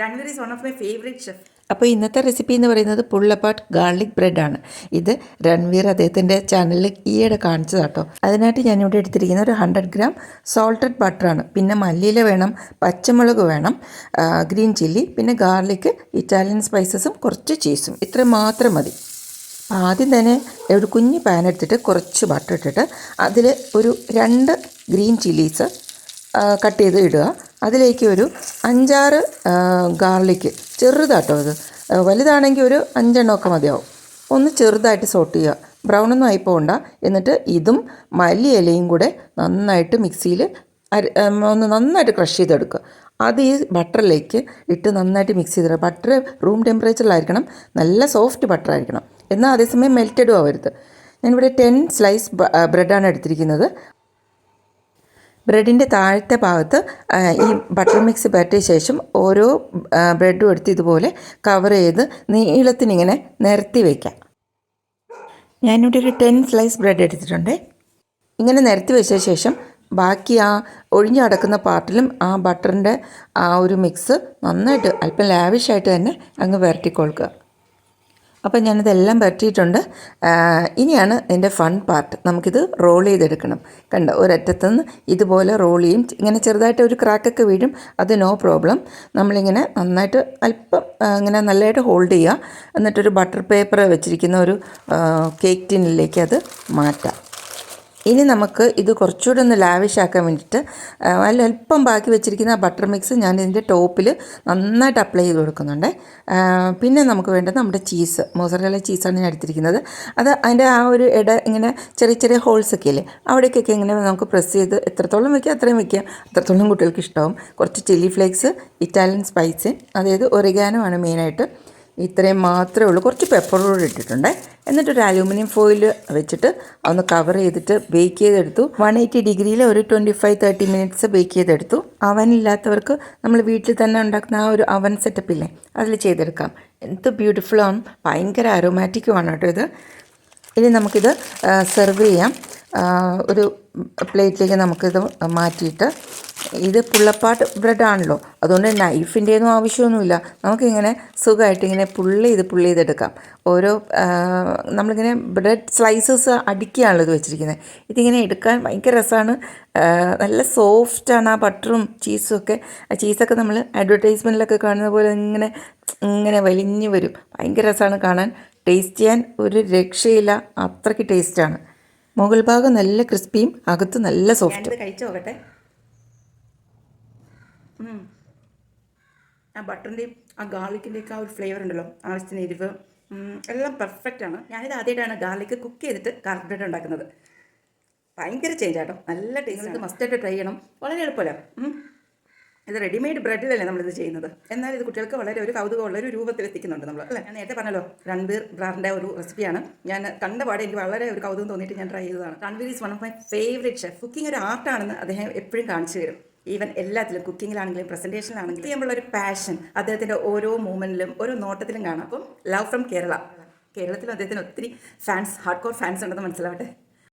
Ranveer is one of my favorite chefs. അപ്പോൾ ഇന്നത്തെ recipe എന്ന് പറയുന്നത് പുള്ളപ്പാട്ട് ഗാർലിക് ബ്രെഡാണ്. ഇത് രൺവീർ അദ്ദേഹത്തിൻ്റെ ചാനലിൽ ഈയിടെ കാണിച്ചതാട്ടോ. അതിനായിട്ട് ഞാനിവിടെ എടുത്തിരിക്കുന്ന ഒരു 100 ഗ്രാം സോൾട്ടഡ് ബട്ടറാണ്. പിന്നെ മല്ലിയില വേണം, പച്ചമുളക് വേണം, ഗ്രീൻ ചില്ലി, പിന്നെ ഗാർലിക്, ഇറ്റാലിയൻ സ്പൈസസും കുറച്ച് ചീസും. ഇത്ര മാത്രം മതി. ആദ്യം തന്നെ ഒരു കുഞ്ഞ് പാൻ എടുത്തിട്ട് കുറച്ച് ബട്ടർ ഇട്ടിട്ട് അതിൽ ഒരു 2 ഗ്രീൻ ചില്ലീസ് കട്ട് ചെയ്ത് ഇടുക. അതിലേക്ക് ഒരു 5-6 ഗാർലിക്ക് ചെറുതാട്ടോ. അത് വലുതാണെങ്കിൽ ഒരു 5 എണ്ണമൊക്കെ മതിയാവും. ഒന്ന് ചെറുതായിട്ട് സോട്ട് ചെയ്യുക, ബ്രൗണൊന്നും ആയി പോകണ്ട. എന്നിട്ട് ഇതും മല്ലി ഇലയും കൂടെ നന്നായിട്ട് മിക്സിയിൽ ഒന്ന് നന്നായിട്ട് ക്രഷ് ചെയ്തെടുക്കുക. അത് ഈ ബട്ടറിലേക്ക് ഇട്ട് നന്നായിട്ട് മിക്സ് ചെയ്തിടുക. ബട്ടർ റൂം ടെമ്പറേച്ചറിലായിരിക്കണം, നല്ല സോഫ്റ്റ് ബട്ടർ ആയിരിക്കണം, എന്നാൽ അതേസമയം മെൽറ്റഡും ആവരുത്. ഞാനിവിടെ 10 സ്ലൈസ് ബ്രെഡാണ് എടുത്തിരിക്കുന്നത്. ബ്രെഡിൻ്റെ താഴത്തെ ഭാഗത്ത് ഈ ബട്ടർ മിക്സ് പരട്ടിയ ശേഷം ഓരോ ബ്രെഡും എടുത്ത് ഇതുപോലെ കവർ ചെയ്ത് നീളത്തിനിങ്ങനെ നിരത്തി വയ്ക്കാം. ഞാനിവിടെ ഒരു 10 സ്ലൈസ് ബ്രെഡ് എടുത്തിട്ടുണ്ട്. ഇങ്ങനെ നിരത്തി വെച്ച ശേഷം ബാക്കി ആ ഒഴിഞ്ഞു കിടക്കുന്ന പാർട്ടിലും ആ ബട്ടറിൻ്റെ ആ ഒരു മിക്സ് നന്നായിട്ട് അല്പം ലാവിഷായിട്ട് തന്നെ അങ്ങ് പുരട്ടിക്കൊള്ളുക. അപ്പോൾ ഞാനിതെല്ലാം പരട്ടിയിട്ടുണ്ട്. ഇനിയാണ് ഇതിൻ്റെ ഫൺ പാർട്ട്. നമുക്കിത് റോൾ ചെയ്തെടുക്കണം. കണ്ടോ, ഒരറ്റത്തുനിന്ന് ഇതുപോലെ റോൾ ചെയ്യും. ഇങ്ങനെ ചെറുതായിട്ട് ഒരു ക്രാക്കൊക്കെ വീഴും, അത് നോ പ്രോബ്ലം. നമ്മളിങ്ങനെ നന്നായിട്ട് അല്പം ഇങ്ങനെ നല്ലതായിട്ട് ഹോൾഡ് ചെയ്യുക. എന്നിട്ടൊരു ബട്ടർ പേപ്പർ വെച്ചിരിക്കുന്ന ഒരു കേക്ക് ടിന്നിലേക്ക് അത് മാറ്റാം. ഇനി നമുക്ക് ഇത് കുറച്ചുകൂടെ ഒന്ന് ലാവിഷാക്കാൻ വേണ്ടിയിട്ട് അല്പം ബാക്കി വെച്ചിരിക്കുന്ന ബട്ടർ മിക്സ് ഞാൻ ഇതിൻ്റെ ടോപ്പിൽ നന്നായിട്ട് അപ്ലൈ ചെയ്ത് കൊടുക്കുന്നുണ്ട്. പിന്നെ നമുക്ക് വേണ്ടത് നമ്മുടെ ചീസ്, മോസറല്ല ചീസാണ് ഞാൻ എടുത്തിരിക്കുന്നത്. അത് അതിൻ്റെ ആ ഒരു ഇങ്ങനെ ചെറിയ ചെറിയ ഹോൾസൊക്കെ ഇല്ലേ, അവിടേക്കൊക്കെ ഇങ്ങനെ നമുക്ക് പ്രസ് ചെയ്ത് എത്രത്തോളം വയ്ക്കുക അത്രയും വയ്ക്കുക. അത്രത്തോളം കുട്ടികൾക്ക് ഇഷ്ടമാവും. കുറച്ച് ചില്ലി ഫ്ലേക്സ്, ഇറ്റാലിയൻ സ്പൈസ്, അതായത് ഒറിഗാനോ ആണ് മെയിനായിട്ട്. ഇത്രയും മാത്രമേ ഉള്ളൂ. കുറച്ച് പെപ്പർ കൂടെ ഇട്ടിട്ടുണ്ട്. എന്നിട്ടൊരു അലൂമിനിയം ഫോയിൽ വെച്ചിട്ട് അതൊന്ന് കവർ ചെയ്തിട്ട് ബേക്ക് ചെയ്തെടുത്തു. 180 ഡിഗ്രിയിൽ ഒരു 25-30 മിനിറ്റ്സ് ബേക്ക് ചെയ്തെടുത്തു. അവനില്ലാത്തവർക്ക് നമ്മൾ വീട്ടിൽ തന്നെ ഉണ്ടാക്കുന്ന ആ ഒരു അവൻ സെറ്റപ്പില്ലേ, അതിൽ ചെയ്തെടുക്കാം. എന്ത് ബ്യൂട്ടിഫുള്ളാണ്, ഭയങ്കര അരോമാറ്റിക്കുമാണ് കേട്ടോ ഇത്. ഇനി നമുക്കിത് സെർവ് ചെയ്യാം. ഒരു പ്ലേറ്റിലേക്ക് നമുക്കിത് മാറ്റിയിട്ട്, ഇത് പുള്ളപ്പാട്ട് ബ്രെഡാണല്ലോ, അതുകൊണ്ട് നൈഫിൻ്റെ ഒന്നും ആവശ്യമൊന്നുമില്ല. നമുക്കിങ്ങനെ സുഖമായിട്ട് ഇങ്ങനെ പുള്ളി ചെയ്തെടുക്കാം. ഓരോ നമ്മളിങ്ങനെ ബ്രെഡ് സ്ലൈസസ് അടുക്കിയാണല്ലോ ഇത് വെച്ചിരിക്കുന്നത്. ഇതിങ്ങനെ എടുക്കാൻ ഭയങ്കര രസമാണ്. നല്ല സോഫ്റ്റാണ് ആ ബട്ടറും ചീസും ഒക്കെ. ആ ചീസൊക്കെ നമ്മൾ അഡ്വർടൈസ്മെൻറ്റിലൊക്കെ കാണുന്ന പോലെ ഇങ്ങനെ വലിഞ്ഞ് വരും. ഭയങ്കര രസമാണ് കാണാൻ. ടേസ്റ്റ് ചെയ്യാൻ ഒരു രക്ഷയില്ല, അത്രയ്ക്ക് ടേസ്റ്റാണ്. മുകൾ ഭാഗം നല്ല ക്രിസ്പിയും അകത്ത് നല്ല സോഫ്റ്റ്. കഴിച്ചു നോക്കട്ടെ. ആ ബട്ടറിൻ്റെയും ആ ഗാർലിക്കിൻ്റെയൊക്കെ ആ ഒരു ഫ്ലേവർ ഉണ്ടല്ലോ, ആവശ്യത്തിന് എരിവ് എല്ലാം പെർഫെക്റ്റാണ്. ഞാനിത് ആദ്യമായിട്ടാണ് ഗാർലിക്ക് കുക്ക് ചെയ്തിട്ട് ഗാർലിക് ബ്രെഡ് ഉണ്ടാക്കുന്നത്. ഭയങ്കര ചേഞ്ച് ആട്ടോ, നല്ല ടേസ്റ്റ്. ഇത് മസ്റ്റായിട്ട് ട്രൈ ചെയ്യണം. വളരെ എളുപ്പമല്ല. ഇത് റെഡിമെയ്ഡ് ബ്രെഡിലല്ലേ നമ്മളിത് ചെയ്യുന്നത്. എന്നാൽ ഇത് കുട്ടികൾക്ക് വളരെ ഒരു കൗതുകമുള്ള ഒരു രൂപത്തിൽ എത്തിക്കുന്നുണ്ട് നമ്മൾ, അല്ലേ? ഞാൻ നേരത്തെ പറഞ്ഞല്ലോ, രൺവീർ ബ്രാറിൻ്റെ ഒരു റെസിപ്പിയാണ്. ഞാൻ കണ്ടപാടെ എനിക്ക് വളരെ ഒരു കൗതുകം തോന്നിയിട്ട് ഞാൻ ട്രൈ ചെയ്തതാണ്. Ranveer is one of my favourite chef. Cooking ഒരു ആർട്ടാണെന്ന് അദ്ദേഹം എപ്പോഴും കാണിച്ചു തരും. ഈവൻ എല്ലാത്തിലും, കുക്കിങ്ങിലാണെങ്കിലും പ്രസൻറ്റേഷനിലാണെങ്കിലും ചെയ്യുമ്പോഴുള്ള ഒരു പാഷൻ അദ്ദേഹത്തിൻ്റെ ഓരോ മൂമെൻറ്റിലും ഓരോ നോട്ടത്തിലും കാണാം. അപ്പം ലവ് ഫ്രം കേരള. കേരളത്തിലും അദ്ദേഹത്തിന് ഒത്തിരി ഫാൻസ്, ഹാർഡ് കോർ ഫാൻസ് ഉണ്ടെന്ന് മനസ്സിലാവട്ടെ.